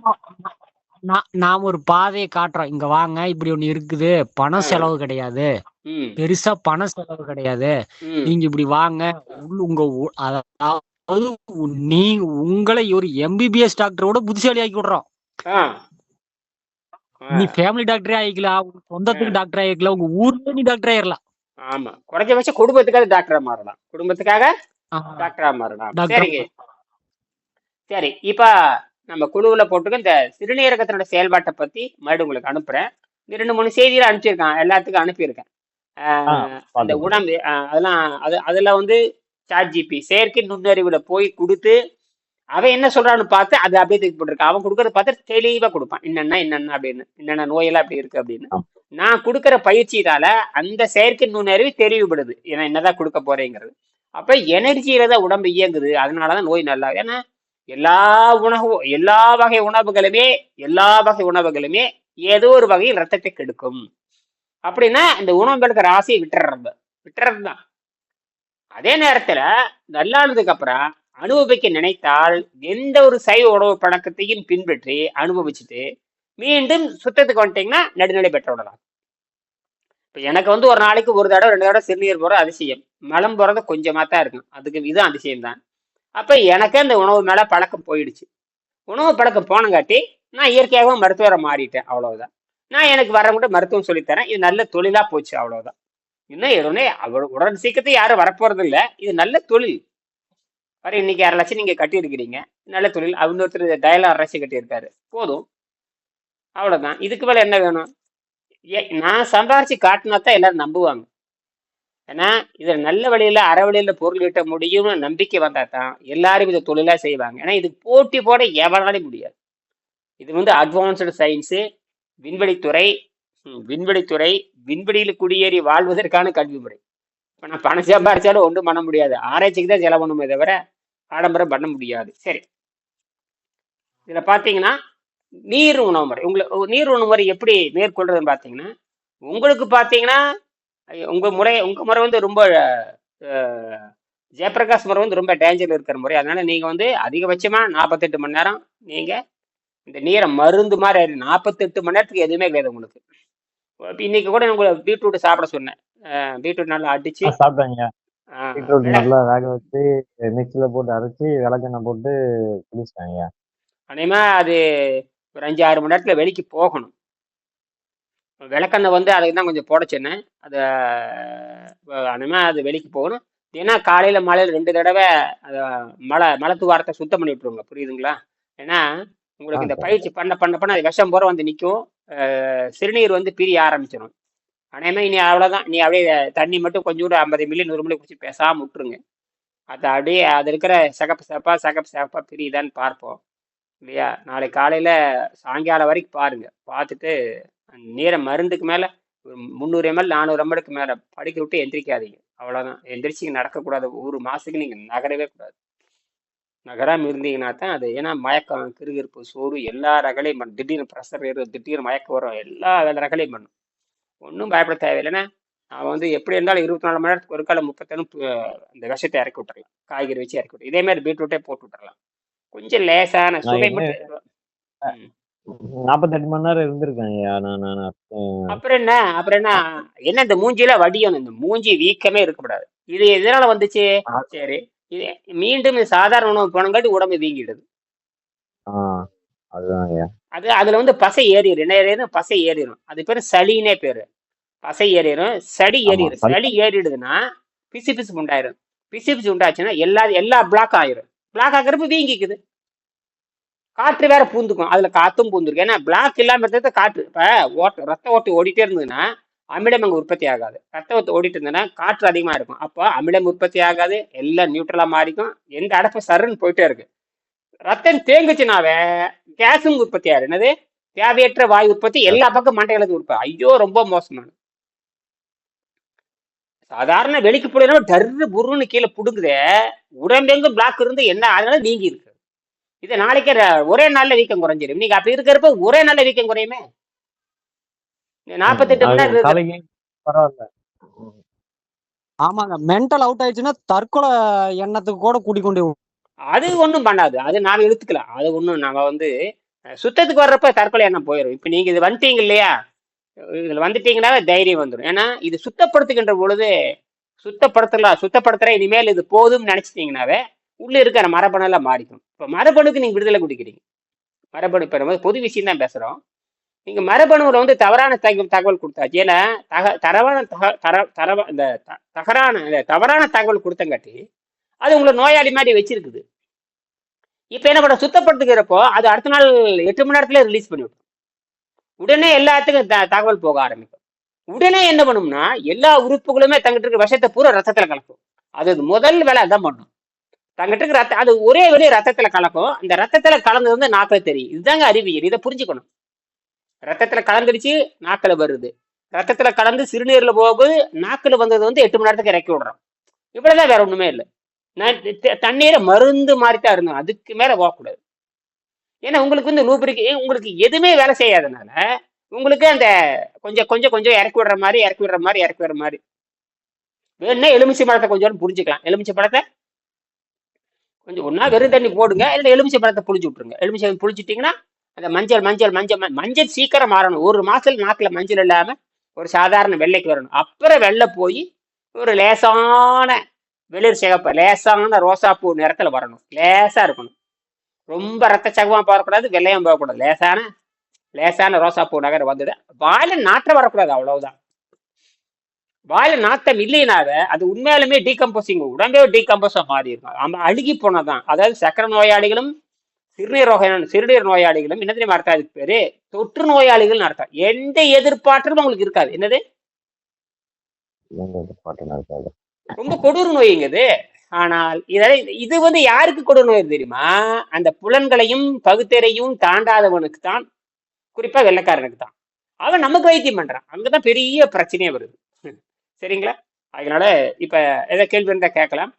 நாம ஒரு பாதையை காட்டுறோம், இங்க வாங்க, இப்படி ஒண்ணு இருக்குது, பண செலவு கிடையாது, பெருசா பண செலவு கிடையாது, நீங்க இப்படி வாங்க. உங்க அதாவது நீங்க உங்களை ஒரு எம்பிபிஎஸ் டாக்டரோட புத்திசாலி ஆக்கி விடுறோம். நீ ஃபேமிலி டாக்டரே ஆயிக்கலாம், சொந்தத்துக்கு டாக்டர் ஆயிக்கலாம், உங்க ஊர்ல நீ டாக்டர் ஆயிரலாம். ஆமா, குறைஞ்சபட்சம் குடும்பத்துக்காக டாக்டரா மாறலாம், குடும்பத்துக்காக டாக்டரா மாறலாம். சரிங்க, சரி. இப்ப நம்ம குழுவுல போட்டுக்க இந்த சிறுநீரகத்தினோட செயல்பாட்டை பத்தி மறுபடியும் உங்களுக்கு அனுப்புறேன். 2-3 செய்தியில அனுப்பிச்சிருக்கான், எல்லாத்துக்கும் அனுப்பியிருக்கேன். அந்த உடம்பு அதெல்லாம் அதுல வந்து சாட்ஜிபி செயற்கை நுண்ணறிவுல போய் கொடுத்து அவன் என்ன சொல்றான்னு பார்த்து அதை அப்படியே தூக்கி போட்டிருக்கான். அவன் கொடுக்கறத பார்த்து தெளிவா கொடுப்பான், என்னென்ன அப்படின்னு, என்னென்ன நோயெல்லாம் அப்படி இருக்கு அப்படின்னு. நான் கொடுக்குற பயிற்சியினால அந்த செயற்கை நுண்ணறிவு தெளிவுபடுது, ஏன்னா என்னதான் கொடுக்க போறேங்கிறது. அப்ப எனர்ஜியில தான் உடம்பு இயங்குது, அதனாலதான் நோய் நல்லா. ஏன்னா எல்லா வகை உணவுகளுமே ஏதோ ஒரு வகையில் ரத்தத்தை கெடுக்கும். அப்படின்னா இந்த உணவுகளுக்கு ராசியை விட்டுறது தான். அதே நேரத்துல நல்லானதுக்கு அப்புறம் அனுபவிக்க நினைத்தால் எந்த ஒரு சைவ உணவு பழக்கத்தையும் பின்பற்றி அனுபவிச்சுட்டு மீண்டும் சுத்தத்துக்கு வந்துட்டீங்கன்னா நடுநிலை பெற்ற விடலாம். இப்ப எனக்கு வந்து ஒரு நாளைக்கு 1 தடவை 2 தடவை சிறுநீர் போற அதிசயம், மலம் போறது கொஞ்சமா தான் இருக்கும், அதுக்கு இது அதிசயம் தான். அப்ப எனக்கு அந்த உணவு மேல பழக்கம் போயிடுச்சு. உணவு பழக்கம் போனங்காட்டி நான் இயற்கையாகவும் மருத்துவரை மாறிட்டேன், அவ்வளவுதான். நான் எனக்கு வரவங்கிட்ட மருத்துவம் சொல்லித்தரேன், இது நல்ல தொழிலா போச்சு, அவ்வளவுதான். இன்னும் எதுவுமே உடனே சீக்கிரத்தை யாரும் வரப்போறது இல்லை, இது நல்ல தொழில். வர இன்னைக்கு 1/2 லட்சம் நீங்க கட்டி இருக்கிறீங்க, நல்ல தொழில். இன்னொருத்தர் டயலா 1/2 லட்சம் கட்டி இருக்காரு, போதும், அவ்வளவுதான். இதுக்கு மேல என்ன வேணும்? நான் சம்பாரிச்சு காட்டினா தான் எல்லாரும் நம்புவாங்க. ஏன்னா இதுல நல்ல வழியில அறவழியில பொருள் ஈட்ட முடியும்னு நம்பிக்கை வந்தா தான் எல்லாரும் இதை தொழிலா செய்வாங்க. ஏன்னா இது போட்டி போட எவனாலும் முடியாது. இது வந்து அட்வான்ஸ்டு சயின்ஸு, விண்வெளித்துறை விண்வெளியில் குடியேறி வாழ்வதற்கான கல்வி முறை. இப்போ நான் பணம் சம்பாரிச்சாலும் ஒன்றும் பண்ண முடியாது, ஆராய்ச்சிக்கு தான் செலவு பண்ணுமே தவிர ஆடம்பரம் பண்ண முடியாது. சரி, இதுல பாத்தீங்கன்னா நீர் உணவு முறை, நீர் உணவு முறை எப்படி மேற்கொள்றதுன்னு பாத்தீங்கன்னா, உங்களுக்கு பாத்தீங்கன்னா உங்க முறை வந்து ரொம்ப ஜெயபிரகாஷ் முறை வந்து ரொம்ப டேஞ்சர்ல இருக்கிற முறை. அதனால நீங்க வந்து அதிகபட்சமா 48 மணி நேரம் நீங்க இந்த நீரை மருந்து மாதிரி 48 மணி நேரத்துக்கு எதுவுமே கிடையாது உங்களுக்கு. இன்னைக்கு கூட உங்களுக்கு பீட்ரூட் சாப்பிட சொன்னேன், பீட்ரூட் நல்லா அடிச்சு சாப்பிட்டாங்க. பீட்ரூட் நல்லா வேக வச்சு மிக்சில போட்டு அரைச்சி விளக்கெண்ணெய் போட்டு குடிச்சிட்டாங்க. அதேமா அது ஒரு 5-6 மணி நேரத்துல வெளிக்கு போகணும். விளக்கெண்ணெய் வந்து அதுக்கு தான் கொஞ்சம் போட சொன்னேன். அதை அதேமா அது வெளிக்கு போகணும். ஏன்னா காலையில மாலையில் 2 தடவை அதை மலத்துவாரத்தை சுத்தம் பண்ணி விட்டுருங்க, புரியுதுங்களா? ஏன்னா உங்களுக்கு இந்த பயிற்சி பண்ண அது விஷம் போற வந்து நிற்கும், சிறுநீர் வந்து பிரிய ஆரம்பிச்சிடும். அதேமாதிரி இனி அவ்வளோதான், நீ அப்படியே தண்ணி மட்டும் கொஞ்சம் கூட 50 மில்லி 100 மில்லி குடிச்சு பேசாமல் விட்டுருங்க. அதை அப்படியே அது இருக்கிற சகப்பு சேப்பா பிரியுதான்னு பார்ப்போம் இல்லையா? நாளை காலையில் சாயங்காலம் வரைக்கும் பாருங்க, பார்த்துட்டு நீரை மருந்துக்கு மேலே 300 ml 400 ml மேலே படிக்க விட்டு எந்திரிக்காதீங்க, அவ்வளோதான். எந்திரிச்சிங்க நடக்கக்கூடாது, 1 மாதத்துக்கு நீங்கள் நகரவே கூடாது. நகராமல் இருந்தீங்கன்னா தான் அது, ஏன்னா மயக்கம், கிருகிருப்பு, சோறு எல்லா ரகலையும் பண்ணும். திடீர்னு ப்ரெஷர் ஏறும், திடீர்னு மயக்கம் வரும், எல்லா ரகலையும் பண்ணும். ஒன்றும் பயப்பட தேவையில்லைன்னா அவன் வந்து எப்படி இருந்தாலும் 24 மணி நேரத்துக்கு ஒரு காலம் 31 அந்த விஷத்தை இறக்கி விட்டுறலாம், காய்கறி வச்சு இறக்கி விட்டு இதே மாதிரி பீட்ரூட்டே போட்டு விட்டுறலாம். கொஞ்சம் லேசான சுவை மட்டும். 48 மணி நேரம் இருந்திருக்கேன் ஐயா. நான் அப்புறம் என்ன என்ன இந்த மூஞ்சில வடியணும், இந்த மூஞ்சி வீக்கமே இருக்கக்கூடாது. இது எதனால வந்துச்சு? சரி, இது மீண்டும் இது சாதாரண உணவு போனங்காட்டி உடம்பு வீங்கிடுது. அதுதான் ஐயா. அதுல வந்து பசை ஏறிடும். என்ன ஏறிடும்? பசை ஏறிடும். அது பேரு சளின்னே பேரு. பசை ஏறிடும், சளி ஏறிடும். சளி ஏறிடுதுன்னா பிசு பிசு உண்டாயிரும். பிசு பிசு உண்டாச்சுன்னா எல்லா பிளாக் ஆயிரும். பிளாக் ஆகிறப்ப வீங்கிக்குது. காற்று வேற பூந்துக்கும், அதுல காத்தும் பூந்துருக்கு. ஏன்னா பிளாக் இல்லாம இருக்கிறது காற்று. இப்ப ரத்த ஓட்டு ஓடிட்டே இருந்ததுன்னா அமிலம் அங்க உற்பத்தி ஆகாது. ரத்த ஓட்டு ஓடிட்டு இருந்ததுன்னா காற்று அதிகமா இருக்கும். அப்போ அமிலம் உற்பத்தி ஆகாது, எல்லாம் நியூட்ரலா மாறிக்கும். எந்த அடப்பு சருன்னு போயிட்டே இருக்கு. ரத்தம் தேங்குச்சுனாவே கேஸும் உற்பத்தி ஆயிரும். என்னது? தேவையற்ற வாயு உற்பத்தி, எல்லா பக்கம் மண்டைகளுக்கு உற்பத்தி. ஐயோ, ரொம்ப மோசமான. சாதாரண வெளிக்கு போடுனா டர்ரு புருன்னு கீழே புடுங்குதே, உடம்பெங்கும் பிளாக் இருந்து என்ன அதனால நீங்கி இருக்கு. இது நாளைக்கே ஒரே நாள்ல வீக்கம் குறைஞ்சிடும். நீங்க அப்படி இருக்கிறப்ப ஒரே நாள்ல வீக்கம் குறையுமே. 48 மணி நேரம் பரவாயில்ல. ஆமாங்க, மென்டல் அவுட் ஆயிடுச்சுன்னா தற்கொலை எண்ணத்துக்கு கூட கூட்டிக்கொண்டு அது ஒன்றும் பண்ணாது. அது நாம எடுத்துக்கலாம். அது ஒன்றும் நாம வந்து சுத்தத்துக்கு வர்றப்ப தற்கொலை எண்ணம் போயிடும். இப்ப நீங்க இது வந்துட்டீங்க இல்லையா, இதுல வந்துட்டீங்கன்னா தைரியம் வந்துடும். ஏன்னா இது சுத்தப்படுத்துகின்ற பொழுது சுத்தப்படுத்துற இனிமேல் இது போதும்னு நினைச்சிட்டீங்கன்னாவே உள்ள இருக்கிற மரபணெல்லாம் மாறிக்கும். இப்ப மரபணுக்கு நீங்க விடுதலை கொடுக்கிறீங்க. மரபணு பெறும்போது பொது விஷயம் தான் பேசுறோம். நீங்க மரபணுல வந்து தவறான தகவல் கொடுத்தாச்சு. ஏன்னா தவறான தகவல் கொடுத்தங்காட்டி அது உங்களை நோயாளி மாதிரி வச்சிருக்குது. இப்ப என்ன பண்ண, சுத்தப்படுத்துகிறப்போ அது அடுத்த நாள் 8 மணி நேரத்துல ரிலீஸ் பண்ணிவிடும். உடனே எல்லாத்துக்கும் தகவல் போக ஆரம்பிக்கும். உடனே என்ன பண்ணும்னா எல்லா உறுப்புகளுமே தங்கிட்டு இருக்க விஷத்தை பூரா ரத்தத்துல கலக்கும். அது முதல் வேலை அதான் பண்ணும். தங்கிட்டு இருக்க ரத்தம் அது ஒரே வெளியே ரத்தத்துல கலக்கும். அந்த ரத்தத்துல கலந்தது வந்து நாக்கில தெரியும். இதுதாங்க அறிவியல். இதை புரிஞ்சுக்கணும். ரத்தத்துல கலந்துடுச்சு, நாக்கில வருது. ரத்தத்துல கலந்து சிறுநீர்ல போகுது, நாக்கில் வந்தது வந்து 8 மணி நேரத்துக்கு இறக்கி விடுறோம். இவ்வளவுதான், வேற ஒண்ணுமே இல்லை. நான் தண்ணீரை மருந்து மாதிரிதான் இருந்தோம், அதுக்கு மேல போகக்கூடாது. ஏன்னா உங்களுக்கு வந்து உங்களுக்கு எதுவுமே வேலை செய்யாதனால உங்களுக்கு அந்த கொஞ்சம் கொஞ்சம் கொஞ்சம் இறக்கி விடுற மாதிரி வேணும்னா எலுமிச்சை பழத்தை கொஞ்சம் புரிஞ்சுக்கலாம். எலுமிச்சை பழத்தை கொஞ்சம் ஒன்னா வெறும் தண்ணி போடுங்க, இல்லை எலுமிச்சை பழத்தை புளிச்சு விட்டுருங்க. எலுமிச்சை புளிச்சிட்டிங்கன்னா அந்த மஞ்சள் சீக்கிரம் மாறணும். 1 மாசத்துல நாக்குல மஞ்சள் இல்லாம ஒரு சாதாரண வெள்ளைக்கு வரணும். அப்புறம் வெள்ளை போய் ஒரு லேசான வெளிர் சிகப்பு, லேசான ரோசாப்பூ நிறத்துல வரணும். லேசா இருக்கணும். ரொம்ப ரத்த சகமா போகக்கூடாது, வெள்ளையும் போகக்கூடாது. லேசான ரோசாப்பூ நகர் வந்தது. வாயில நாற்றம் வரக்கூடாது, அவ்வளவுதான். வாயில நாட்டம் இல்லைனாவே அது உண்மையாலுமே டீகம்போசிங், உடம்பே டீகம்போஸா மாறி இருக்கும். அழுகி போனதான். அதாவது சக்கரை நோயாளிகளும் சிறுநீர் நோயாளிகளும் என்ன தெரியுமா அர்த்தம்? அதுக்கு பேரு தொற்று நோயாளிகள் அர்த்தம். எந்த எதிர்பார்ப்பும் உங்களுக்கு இருக்காது. என்னது? ரொம்ப கொடூர நோய்ங்க இது. ஆனால் இது வந்து யாருக்கு கொடூர நோய் தெரியுமா? அந்த புலன்களையும் பகுத்தறையும் தாண்டாதவனுக்கு தான், குறிப்பா வெள்ளைக்காரனுக்கு தான். அவன் நமக்கு வைத்தியம் பண்றான். அங்கதான் பெரிய பிரச்சனையே வருது. சரிங்களா? அதனால இப்ப எதை கேள்வி இருந்தா கேட்கலாம்.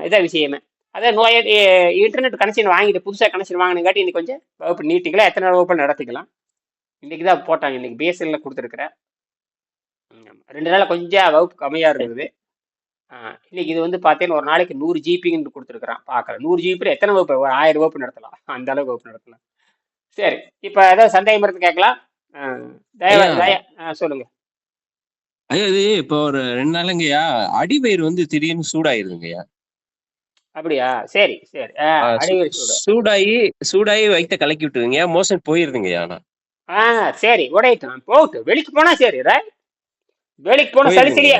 இதான் விஷயமே. அதான் இன்டர்நெட் கனெக்ஷன் வாங்கிட்டு புதுசாக கனெக்ஷன் வாங்கினங்காட்டி இன்னைக்கு கொஞ்சம் வகுப்பு நீட்டிக்கலாம், எத்தனை வகுப்பு நடத்திக்கலாம். இன்னைக்கு தான் போட்டாங்க. இன்னைக்கு பிஎஸ்எல்ல கொடுத்துருக்குறேன். 2 நாள் கொஞ்சம் வகுப்பு கம்மியாக இருக்குது. இன்னைக்கு இது வந்து பார்த்தீங்கன்னா ஒரு நாளைக்கு 100 ஜிபின்னு கொடுத்துருக்குறான். பார்க்குறேன் 100 ஜிபி எத்தனை வகுப்பு? ஒரு 1000 வகுப்பு நடத்தலாம். அந்த அளவுக்கு வகுப்பு நடத்தலாம். சரி, இப்போ ஏதாவது சந்தேகம் இருந்து கேட்கலாம். சொல்லுங்க ஐயா. இது இப்போ ஒரு 2 நாளுங்கய்யா அடிவயிறு வந்து திடீர்னு சூடாயிருதுங்கய்யா. அப்படியா? சரி சரி. சூடாயி வயிற்ற கலக்கி விட்டுருங்க, மோஷன் போயிருதுங்கய்யா. சரி, உடையட்டும், போகட்டு. வெளிக்கு போனா சரி, வெளிக்கு போனா சளிசலியா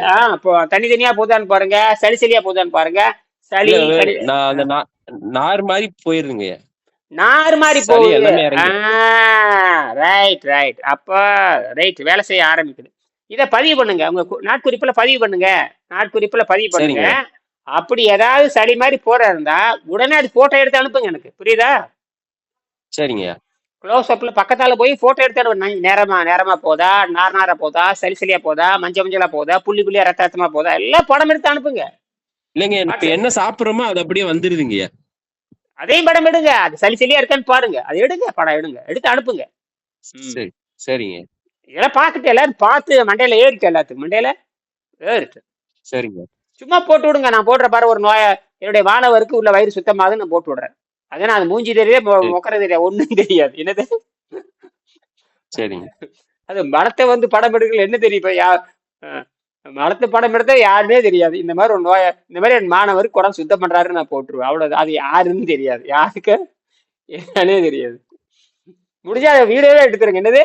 தனித்தனியா போதான்னு பாருங்க. சளிசலியா போதான்னு பாருங்க. சளி நார் மாதிரி போயிருதுங்கய்யா. நார் மாதிரி போகுது. ரைட். அப்ப ரைட், வேலை செய்ய ஆரம்பிக்குது. இதை பதிவு பண்ணுங்க, உங்க நாட்குறிப்புல பதிவு பண்ணுங்க. அப்படி ஏதாவது சளி மாதிரி போற இருந்தா உடனே அது போட்டோ எடுத்து அனுப்புங்க எனக்கு. புரியுதா? சரிங்க. க்ளோஸ் அப்ல பக்கத்தால போய் போட்டோ எடுத்து நேரமா போதா, நாரா போதா, சளிசலியா போதா, மஞ்சளா போதா, புள்ளியா ரத்தமா போதா, எல்லாம் படம் எடுத்து அனுப்புங்க. இல்லைங்க, இப்ப என்ன சாப்பிடுறோமோ அது அப்படியே வந்துருதுங்க. அதையும் படம் எடுங்க. அது சளிசலியா இருக்கான்னு பாருங்க. அது எடுங்க, படம் எடுத்து அனுப்புங்க. சரிங்க. இதெல்லாம் பார்த்துட்டு எல்லாரும் பார்த்து மண்டையில ஏறிட்டு, எல்லாத்துக்கும் மண்டையில ஏறிட்டு. சரிங்க. சும்மா போட்டு விடுங்க. நான் போடுற பாரு, ஒரு என்னுடைய மாணவருக்கு உள்ள வயிறு சுத்தமாகுது, நான் போட்டு விடுறேன். அதே நான் மூஞ்சி தெரியல, மொக்கர தெரியாது, ஒண்ணும் தெரியாது. என்னது? சரிங்க. அது மரத்தை வந்து படம் எடுக்கல என்ன தெரியும் இப்ப யார் மரத்தை படம் எடுத்தா யாருன்னே தெரியாது. இந்த மாதிரி ஒரு நோய இந்த மாதிரி என் மாணவர் குடம் சுத்தம் பண்றாருன்னு நான் போட்டுருவேன், அவ்வளவு. அது யாருன்னு தெரியாது, யாருக்கு என்னன்னே தெரியாது. முடிஞ்சா வீடியோவே எடுத்துருங்க. என்னது,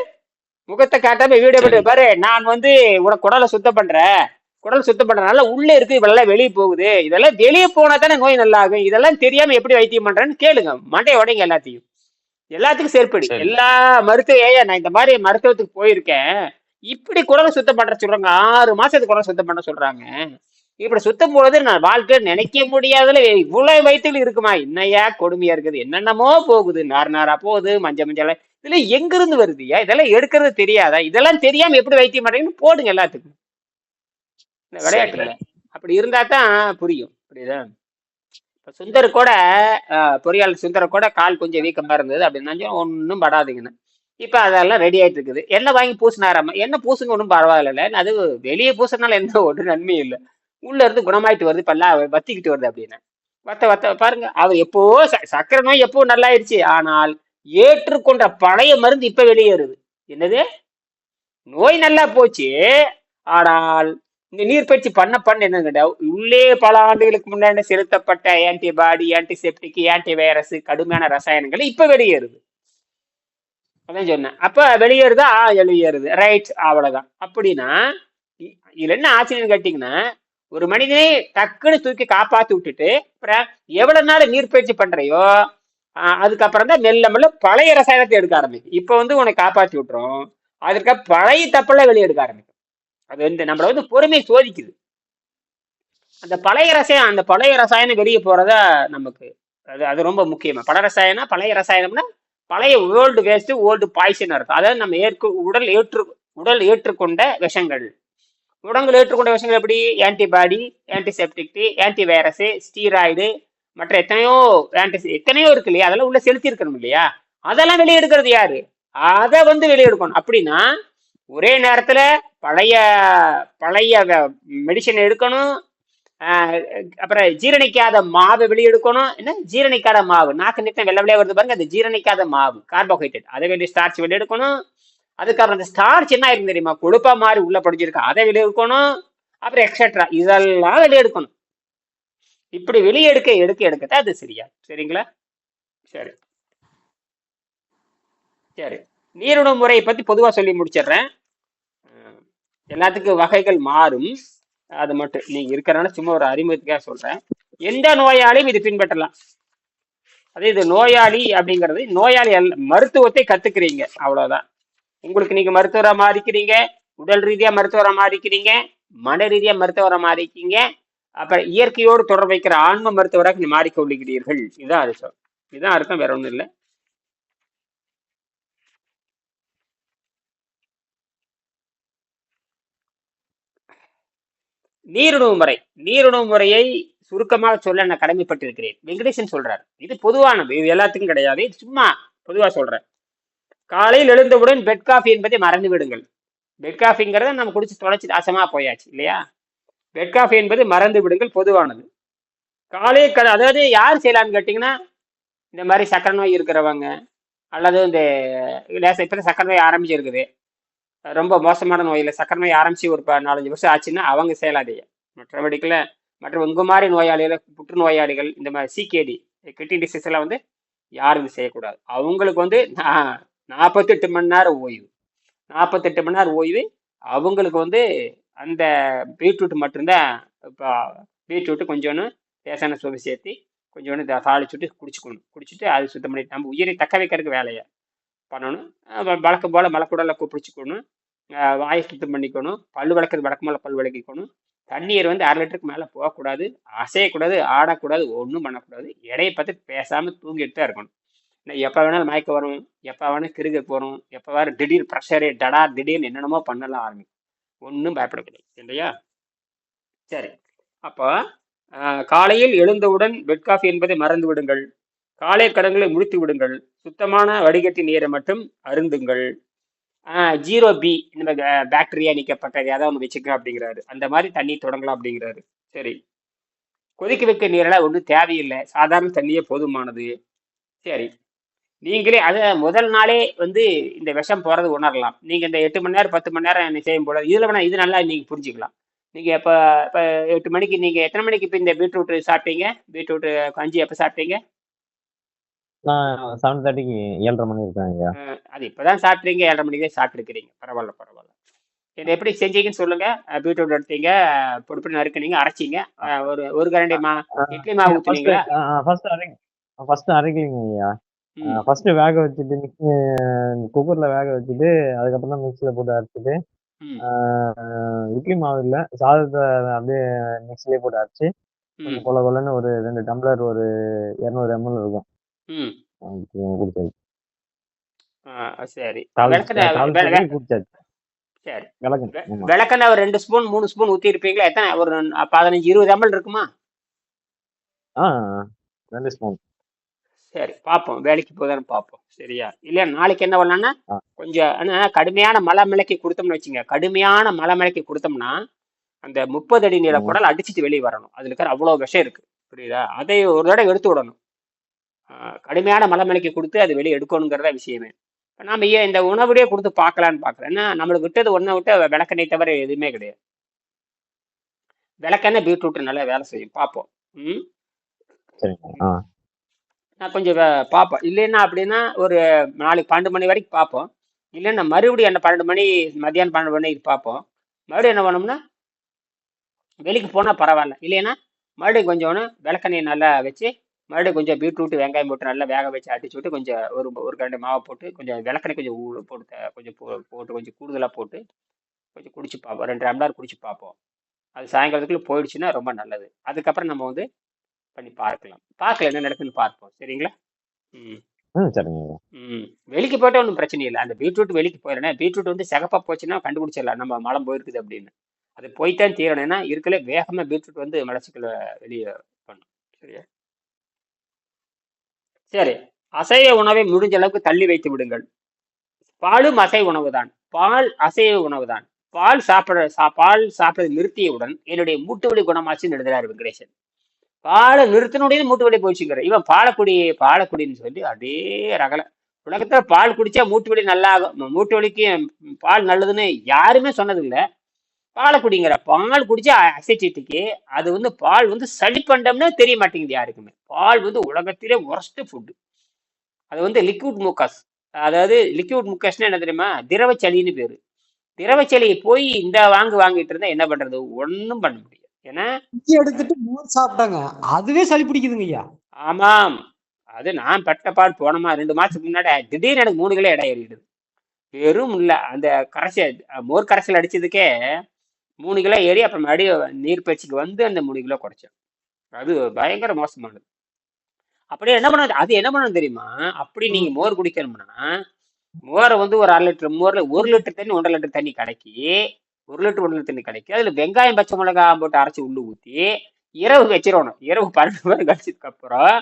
முகத்தை காட்டாம வீடியோ போட்டு சரிங்க. பாரு, நான் வந்து உனக்கு குடலை சுத்தம் பண்றேன், குடல் சுத்தம் பண்றதுனால உள்ள இருக்கு, இவெல்லாம் வெளியே போகுது, இதெல்லாம் வெளியே போனா தானே நோய் நல்லா ஆகும், இதெல்லாம் தெரியாம எப்படி வைத்தியம் பண்றேன்னு கேளுங்க. மண்டைய உடைங்க எல்லாத்தையும். எல்லாத்துக்கும் செயற்படி. சரிங்க. எல்லா மருத்துவ நான் இந்த மாதிரி மருத்துவத்துக்கு போயிருக்கேன், இப்படி குடலை சுத்தம் பண்ற சொல்றாங்க, 6 மாசத்துக்கு குடலை சுத்தம் பண்ண சொல்றாங்க. இப்படி சுத்தம் போறது நான் வாழ்க்கையில நினைக்க முடியாதுல, இவ்வளவு வயிற்றுல இருக்குமா, என்னையா கொடுமையா இருக்குது, என்னென்னமோ போகுது, நார் நாரா போகுது, மஞ்சள் மஞ்சள், இதுல எங்க இருந்து வருதுயா, இதெல்லாம் எடுக்கிறது தெரியாதா, இதெல்லாம் தெரியாம எப்படி வைத்தியம் பண்றீங்கன்னு போடுங்க எல்லாத்துக்கும். இந்த விளையாட்டு சரிங்க. இல்லை, அப்படி இருந்தா தான் புரியும். புரியுதா? இப்ப சுந்தர் கூட பொறியாளர் சுந்தர கூட கால் கொஞ்சம் வீக்கமா இருந்தது அப்படின்னா ஒன்றும் படாதீங்கன்னு. இப்ப அதெல்லாம் ரெடி ஆயிட்டு இருக்குது. எண்ணெய் வாங்கி பூசினாராம, என்ன பூசுங்க ஒன்றும் பரவாயில்ல, அது வெளியே பூசுறதுனால எந்த ஒரு நன்மையும் இல்லை, உள்ள இருந்து குணமாயிட்டு வருது, இப்ப எல்லாம் வத்திக்கிட்டு வருது அப்படின்னு. வத்த வத்த பாருங்க, அவர் எப்போ சக்கரை நோய் எப்போ நல்லாயிருச்சு, ஆனால் ஏற்றுக்கொண்ட பழைய மருந்து இப்ப வெளியேறுது. என்னது, நோய் நல்லா போச்சு, ஆனால் இந்த நீர்ப்பயிற்சி பண்ண என்னங்க, உள்ளே பல ஆண்டுகளுக்கு முன்னாடி செலுத்தப்பட்ட ஆன்டிபாடி, ஆன்டிசெப்டிக், ஆன்டிவைரஸ், கடுமையான ரசாயனங்கள் இப்ப வெளியேறுது. அதான் சொன்னேன். அப்ப வெளியேறுதா, வெளியேறுது, ரைட், அவ்வளவுதான். அப்படின்னா இதுல என்ன ஆச்சரியம் கேட்டீங்கன்னா, ஒரு மனிதனை டக்குன்னு தூக்கி காப்பாத்தி விட்டுட்டு அப்புறம் எவ்வளவு நாள் நீர்ப்பயிற்சி பண்றையோ அதுக்கப்புறம் தான் மெல்ல மெல்ல பழைய ரசாயனத்தை எடுக்க ஆரம்பிக்கும். இப்ப வந்து உன்னை காப்பாத்தி விட்டுரும், அதுக்கு பழைய தப்பெல்லாம் வெளியே எடுக்க ஆரம்பிக்கும். அது வந்து நம்மள வந்து பொறுமை சோதிக்குது. அந்த பழைய ரசாயனம் வெளியே போறதா நமக்கு அது ரொம்ப முக்கியமா. பழைய ரசாயனம்னா பழைய ஓல்டு வேஸ்ட், ஓல்டு பாய்சன் அர்த்தம். அதாவது நம்ம உடல் ஏற்றுக்கொண்ட விஷங்கள். உடம்புல ஏற்றுக்கொண்ட விஷயங்கள் எப்படி, ஆன்டிபாடி, ஆன்டிசெப்டிக், ஆன்டிவைரஸ், ஸ்டீராய்டு, மற்ற எத்தனையோ இருக்கு இல்லையா, அதெல்லாம் உள்ள செலுத்தி இருக்கணும் இல்லையா, அதெல்லாம் வெளியே எடுக்கிறது யாரு, அதை வந்து வெளியே எடுக்கணும். அப்படின்னா ஒரே நேரத்துல பழைய பழைய மெடிசன் எடுக்கணும், அப்புறம் ஜீரணிக்காத மாவை வெளியெடுக்கணும். என்ன ஜீரணிக்காத மாவு, நாக்கு நித்தம் வெள்ளை வெள்ளையா வருது பாருங்க, அந்த ஜீரணிக்காத மாவு கார்போஹைட்ரேட், அதை வெளியே ஸ்டார்ச் வெளியெடுக்கணும். அதுக்கப்புறம் அந்த ஸ்டார்ச் என்ன ஆயிருக்கு தெரியுமா, கொழுப்பா மாதிரி உள்ள படிஞ்சிருக்கு, அதை வெளியெடுக்கணும். அப்புறம் எக்ஸெட்ரா இதெல்லாம் வெளியெடுக்கணும். இப்படி வெளியே எடுக்கத்தான் அது சரியா. சரிங்களா? சரி சரி, நீருணவு முறையை பத்தி பொதுவா சொல்லி முடிச்சிடுறேன். எல்லாத்துக்கும் வகைகள் மாறும், அது மட்டும் நீங்க இருக்கிறனால சும்மா ஒரு அறிமுகத்துக்காக சொல்றேன். எந்த நோயாளியும் இது பின்பற்றலாம். அதே இது நோயாளி அப்படிங்கிறது, நோயாளி மருத்துவத்தை கத்துக்கிறீங்க, அவ்வளவுதான். உங்களுக்கு நீங்க மருத்துவரா மாறிக்கிறீங்க, உடல் ரீதியா மருத்துவரா மாறிக்கிறீங்க, மன ரீதியா மருத்துவரா மாறிக்கிறீங்க, அப்புறம் இயற்கையோடு தொடர்பு வைக்கிற ஆன்ம மருத்துவராக நீ மாறிக்கொள்ளுகிறீர்கள். இதுதான் அர்த்தம். இதுதான் அர்த்தம், வேற ஒண்ணும் இல்லை. நீருணவு முறையை சுருக்கமாக சொல்ல நான் கடமைப்பட்டிருக்கிறேன். வெங்கடேசன் சொல்றார், இது பொதுவானது, இது எல்லாத்துக்கும் கிடையாது, இது சும்மா பொதுவா சொல்றேன். காலையில் எழுந்தவுடன் பெட் காஃபி என்பதை மறந்து விடுங்கள். பெட் காஃபிங்கிறத நம்ம குடிச்சு தொலைச்சி நாசமா போயாச்சு இல்லையா. பெட் காஃபி என்பது மறந்து விடுங்கள், பொதுவானது. அதாவது யார் செய்யலான்னு கேட்டீங்கன்னா, இந்த மாதிரி சக்கரை நோய் இருக்கிறவங்க, அல்லது இந்த இப்ப சக்கரை நோய் ஆரம்பிச்சிருக்குது, ரொம்ப மோசமான நோயில சக்கரை நோய் ஆரம்பிச்சு ஒரு 4-5 வருஷம் ஆச்சுன்னா அவங்க செய்யலாதே. மற்றபடிக்கல மற்ற உங்க மாதிரி நோயாளிகள், புற்றுநோயாளிகள், இந்த மாதிரி சிகேடி, கிட்னி டிசீஸ் எல்லாம் வந்து யாரும் இது செய்யக்கூடாது. அவங்களுக்கு வந்து 48 மணி நேரம் ஓய்வு, 48 மணி நேரம் ஓய்வு. அவங்களுக்கு வந்து அந்த பீட்ரூட் மட்டும்தான். இப்போ பீட்ரூட்டு கொஞ்சோன்னு லேசான சுவை சேர்த்து கொஞ்சோன்னு தாளிச்சுட்டு குடிச்சிட்டு அது சுத்தம் பண்ணி நம்ம உயிரை தக்க வைக்கிறதுக்கு வேலையை பண்ணணும். வழக்கம் போல் மலக்குடலை பிடிச்சிக்கணும், வாயை சுத்தம் பண்ணிக்கணும், பல் விளக்குறது வழக்கமாக பல் விளக்கிக்கணும். தண்ணீர் வந்து 1/2 லிட்டருக்கு மேலே போகக்கூடாது, அசையக்கூடாது, ஆடக்கூடாது, ஒன்றும் பண்ணக்கூடாது. எடையை பார்த்து பேசாமல் தூங்கிட்டு தான் இருக்கணும். எப்போ வேணாலும் மயக்கம் வரும், எப்போ வேணாலும் கிருக போகிறோம், எப்போ வேறு திடீர் ப்ரெஷரு திடீர்னு என்னென்னமோ பண்ணலாம் ஆரம்பிக்கும். ஒன்றும் பயப்படக்கூடாது இல்லையா. சரி, அப்போ காலையில் எழுந்தவுடன் பெட் காஃபி என்பதை மறந்து விடுங்கள். காலை கடன்களை முடித்து விடுங்கள். சுத்தமான வடிகட்டி நீரை மட்டும் அருந்துங்கள். 0B இந்த பாக்டீரியா நீக்கப்பட்டது ஏதாவது ஒன்று வச்சுக்கலாம் அப்படிங்கிறாரு. அந்த மாதிரி தண்ணி தொடங்கலாம் அப்படிங்கிறாரு. சரி, கொதிக்க வைக்க நீரெல்லாம் ஒன்றும் தேவையில்லை, சாதாரண தண்ணியே போதுமானது. சரி, நீங்களே அதை முதல் நாளே வந்து இந்த விஷம் போறது உணரலாம். நீங்க இந்த 8 மணி நேரம் 10 மணி நேரம் செய்யும் போது இதுல வேணா இது நல்லா நீங்க புரிஞ்சுக்கலாம். நீங்க இப்ப இப்ப 8 மணிக்கு நீங்க எத்தனை மணிக்கு இப்ப இந்த பீட்ரூட் சாப்பிட்டீங்க? பீட்ரூட் கஞ்சி எப்ப சாப்பிட்டீங்க? நான் 7:30க்கு 7:30 மணி இருக்கேன் ஐயா. அது இப்பதான் சாப்பிட்றீங்க, 7:30 மணிக்கே சாப்பிட்டுருக்கிறீங்க. பரவாயில்ல பரவாயில்ல. இதை எப்படி செஞ்சீங்கன்னு சொல்லுங்க. பீட்ரூட் எடுத்தீங்க, பொடி பொடி நறுக்குனீங்க, அரைச்சிங்க. ஒரு கரண்டி இட்லி மாவு ஃபர்ஸ்ட் ஊத்துனீங்களா? ஃபர்ஸ்ட் அரை ஃபர்ஸ்ட் அரைக்கலிங்க ஐயா. ம் ஃபர்ஸ்ட் வேக வச்சுட்டு குக்கர்ல வேக வச்சுட்டு அதுக்கப்புறம் தான் மிக்ஸில போட்டு அரைச்சிட்டு ம் இட்லி மாவு இல்ல சாதத்தை அப்படியே மிக்ஸிலே போட்டு அரைச்சி ம் கொஞ்சம் கொல கொலன்னு ஒரு 2 டம்ளர் ஒரு 200 ml இருக்கும். ம் அதுக்கு குடிச்சாச்சு. சரி. தாளிச்சு குடிச்சாச்சு. சரி. விளக்கணும். ஆமா. விளக்கெண்ணெய் ஒரு 2 ஸ்பூன் 3 ஸ்பூன் ஊற்றி இருப்பீங்களா? எத்தனை ஒரு 15 20 ml இருக்குமா? ஆ 2 ஸ்பூன். சரி பார்ப்போம், வேலைக்கு போதான்னு பார்ப்போம். சரியா? இல்லையா நாளைக்கு என்ன பண்ணலாம்னா ஆ கொஞ்சம் ஆனால் கடுமையான மலை மிளக்கி கொடுத்தோம்னு வச்சுங்க. கடுமையான மலை மிளக்கி கொடுத்தோம்னா அந்த 30 அடி நீள ம் குடல் அடிச்சுட்டு வெளியே வரணும். அதுல இருக்கிற அவ்வளோ விஷம் இருக்கு. புரியுதா? அதை ஒரு தடவை எடுத்து விடணும். கடுமையான மலை மிளக்கி கொடுத்து அது வெளியே எடுக்கணுங்கிறத விஷயமே. இப்ப நாம ஏன் இந்த உணவுடைய கொடுத்து பார்க்கலான்னு பார்க்குறேன். ஏன்னா நம்மளுக்கு விட்டது ஒன்றை விட்டு விளக்கெண்ணெய் தவிர எதுவுமே கிடையாது. விளக்கெண்ணெய் பீட்ரூட் நல்லா வேலை செய்யும், பார்ப்போம். ம் சரிங்க. ஆ நான் கொஞ்சம் பார்ப்போம். இல்லைன்னா அப்படின்னா ஒரு நாளைக்கு 12 மணி வரைக்கும் பார்ப்போம். இல்லைன்னா மறுபடியும் என்ன 12 மணி மதியானம் 12 மணிக்கு பார்ப்போம். மறுபடியும் என்ன பண்ணோம்னா வெளிக்கு போனால் பரவாயில்ல. இல்லைன்னா மறுபடியும் கொஞ்சோன்னு விளக்கெண்ணெய் நல்லா வச்சு மறுபடியும் கொஞ்சம் பீட்ரூட் வெங்காயம் போட்டு நல்லா வேக வச்சு அடிச்சு விட்டு கொஞ்சம் ஒரு கரண்டி மாவை போட்டு கொஞ்சம் விளக்கெண்ணெய் கொஞ்சம் போட்டு கொஞ்சம் போட்டு கொஞ்சம் கூடுதலாக போட்டு கொஞ்சம் குடிச்சு பார்ப்போம். 2 டம்ளர் குடிச்சு பார்ப்போம். அது சாயங்காலத்துக்குள்ள போயிடுச்சுன்னா ரொம்ப நல்லது. அதுக்கப்புறம் நம்ம வந்து பண்ணி பார்க்கலாம். பார்க்கல என்ன நடக்குதுன்னு பார்ப்போம். சரிங்களா? ம் சரிங்க. ம் வெளிக்கு போயிட்டா ஒன்றும் பிரச்சனை இல்லை. அந்த பீட்ரூட் வெளிக்கு போயிடணும். பீட்ரூட் வந்து சிகப்பா போச்சுன்னா கண்டுபிடிச்சிடலாம் நம்ம மலம் போயிருக்குது அப்படின்னு. அது போய்த்தான் தீரணும். ஏன்னா இருக்கல வேகமா பீட்ரூட் வந்து மலச்சிக்கல வெளியே பண்ணும். சரியா? சரி. அசைவ உணவை முடிஞ்ச அளவுக்கு தள்ளி வைத்து விடுங்கள். பாலும் அசைவ உணவு தான். பால் அசைவ உணவு தான். பால் சாப்பிடுறது நிறுத்தியவுடன் என்னுடைய மூட்டு வலி குணமாச்சுன்னு எழுதுறாரு வெங்கடேசன். பாலை நிறுத்தினுடைய மூட்டு வலி போச்சுங்கிற இவன் பாலக்குடின்னு சொல்லி அப்படியே ரகல. உலகத்துல பால் குடிச்சா மூட்டு வலி நல்லா ஆகும், மூட்டு வலிக்கு பால் நல்லதுன்னு யாருமே சொன்னதில்லை. பாலை குடிங்கிற பால் குடிச்சா அசிடிட்டிக்கு அது வந்து பால் வந்து சளி பண்டம்னு தெரிய மாட்டேங்குது யாருக்குமே. பால் வந்து உலகத்திலே ஒர்ஸ்ட் ஃபுட். அது வந்து லிக்விட் முக்கஸ். அதாவது லிக்விட் முக்கஸ்னா என்ன தெரியுமா? திரவச்சளின்னு பேரு. திரவச்சளியை போய் இந்த வாங்கிட்டு இருந்தா என்ன பண்றது? ஒன்றும் பண்ண முடியாது. ஏன்னா எடுத்துட்டு மோர் சாப்பிட்டாங்க, அதுவே சளி பிடிக்குதுங்க ஐயா. ஆமாம், அது நான் பட்ட பாடு. போனமா 2 மாசத்துக்கு முன்னாடி திடீர்னு எனக்கு 3 கிலோ எடை ஏறிடுது. வெறும் இல்லை அந்த மோர் கரைசல் அடிச்சதுக்கே 3 கிலோ ஏறி அப்புறம் மறுபடியும் நீர் பயிற்சிக்கு வந்து அந்த 3 கிலோ குறைச்சேன். அது பயங்கர மோசமானது. அப்படியே என்ன பண்ண அது என்ன பண்ணணும் தெரியுமா? அப்படி நீங்க மோர் குடிக்கணும்னா மோரை வந்து ஒரு 1/2 லிட்டர் மோர்ல 1 லிட்டர் தண்ணி 1.5 லிட்டர் தண்ணி கலக்கி 1 லிட்டர் 1 லிட்டர் தண்ணி கலக்கி அதுல வெங்காயம் பச்சை மிளகாய் போட்டு அரைச்சி உள்ளு ஊற்றி இரவு வச்சிடணும். இரவு 12 மணி கழிச்சதுக்கு அப்புறம்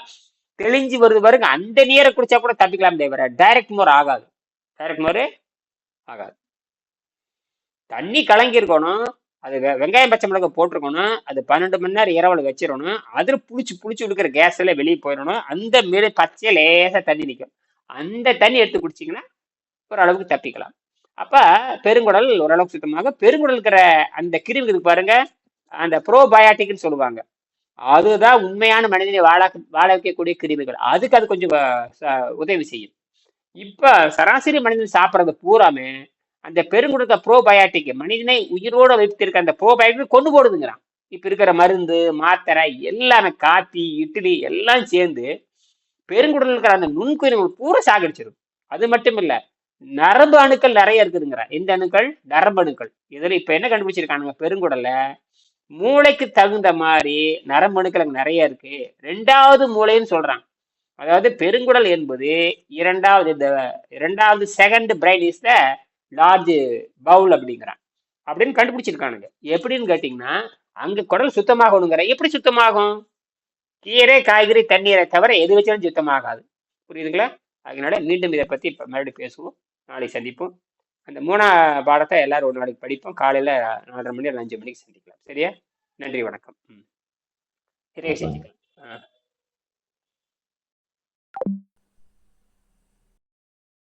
தெளிஞ்சு வருது பாருங்க. அந்த நீரை குடிச்சா கூட தப்பிக்கலாம் தவிர டைரக்ட் மோர் ஆகாது. டைரக்ட் மோர் ஆகாது. தண்ணி கலங்கி இருக்கணும். அது வெங்காயம் பச்சை மிளகாய் போட்டிருக்கணும். அது 12 மணி நேரம் இரவுல வச்சிடணும். அதில் புளிச்சு இருக்கிற கேஸ் எல்லாம் வெளியே போயிடணும். அந்த மீது பச்சையா லேசா தண்ணி நிற்கும். அந்த தண்ணி எடுத்து குடிச்சிங்கன்னா ஓரளவுக்கு தப்பிக்கலாம். அப்ப பெருங்குடல் ஓரளவுக்கு சுத்தமாக. பெருங்குடல் இருக்கிற அந்த கிருமி இருக்கு பாருங்க, அந்த ப்ரோபயாட்டிக்னு சொல்லுவாங்க. அதுதான் உண்மையான மனிதனை வாழ வைக்கக்கூடிய கிருமிகள். அதுக்கு அது கொஞ்சம் உதவி செய்யும். இப்ப சராசரி மனிதன் சாப்பிட்றது பூராமே அந்த பெருங்குடத்த ப்ரோபயாட்டிக் மனிதனை உயிரோட வைத்திருக்க அந்த ப்ரோபயாட்டிக் கொண்டு போடுதுங்கிறான். இப்ப இருக்கிற மருந்து மாத்திரை எல்லாமே காப்பி இட்லி எல்லாம் சேர்ந்து பெருங்குடல் இருக்கிற அந்த நுண்குயிர்கள் பூரா சாகடிச்சிடும். அது மட்டும் இல்ல, நரம்பு அணுக்கள் நிறைய இருக்குதுங்கிற. இந்த அணுக்கள் நரம்பு அணுக்கள். இதுல இப்ப என்ன கண்டுபிடிச்சிருக்கானுங்க? பெருங்குடல்ல மூளைக்கு தகுந்த மாதிரி நரம்பு அணுக்கள் அங்க நிறைய இருக்கு. 2வது மூளைன்னு சொல்றாங்க. அதாவது பெருங்குடல் என்பது இரண்டாவது second brain is the large bowel அப்படிங்கிறான். அப்படின்னு கண்டுபிடிச்சிருக்கானுங்க. எப்படின்னு கேட்டீங்கன்னா அங்க குடல் சுத்தமாகணுங்கிற. எப்படி சுத்தமாகும்? கீரை காய்கறி தண்ணீரை தவிர எது வச்சாலும் சுத்தமாகாது. புரியுதுங்களா? அதனால மீண்டும் இதை பத்தி மறுபடியும் பேசுவோம். நாளைக்கு சந்திப்போம். அந்த 3ஆம் பாடத்தை எல்லாரும் ஒரு நாளைக்கு படிப்போம். காலையில 4:30 மணி 5 மணிக்கு சந்திக்கலாம். சரியா? நன்றி, வணக்கம். நிறைய செஞ்சுக்கலாம்.